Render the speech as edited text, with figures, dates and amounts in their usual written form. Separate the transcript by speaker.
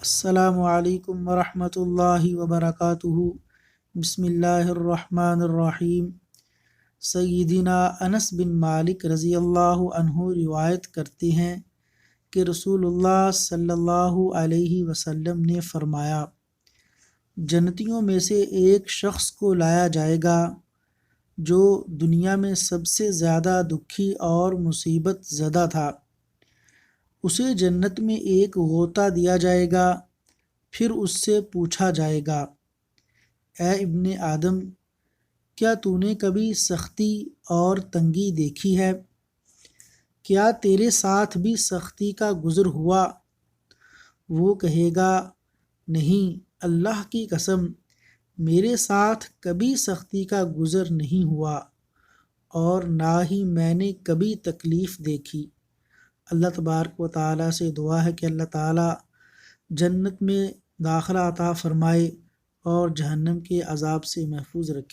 Speaker 1: السلام علیکم ورحمۃ اللہ وبرکاتہ۔ بسم اللہ الرحمن الرحیم۔ سیدنا انس بن مالک رضی اللہ عنہ روایت کرتے ہیں کہ رسول اللہ صلی اللہ علیہ وسلم نے فرمایا، جنتیوں میں سے ایک شخص کو لایا جائے گا جو دنیا میں سب سے زیادہ دکھی اور مصیبت زدہ تھا۔ اسے جنت میں ایک غوطہ دیا جائے گا، پھر اس سے پوچھا جائے گا، اے ابن آدم، کیا تو نے کبھی سختی اور تنگی دیکھی ہے؟ کیا تیرے ساتھ بھی سختی کا گزر ہوا؟ وہ کہے گا، نہیں اللہ کی قسم، میرے ساتھ کبھی سختی کا گزر نہیں ہوا اور نہ ہی میں نے کبھی تکلیف دیکھی۔ اللہ تبارک و تعالیٰ سے دعا ہے کہ اللہ تعالیٰ جنت میں داخلہ عطا فرمائے اور جہنم کے عذاب سے محفوظ رکھے۔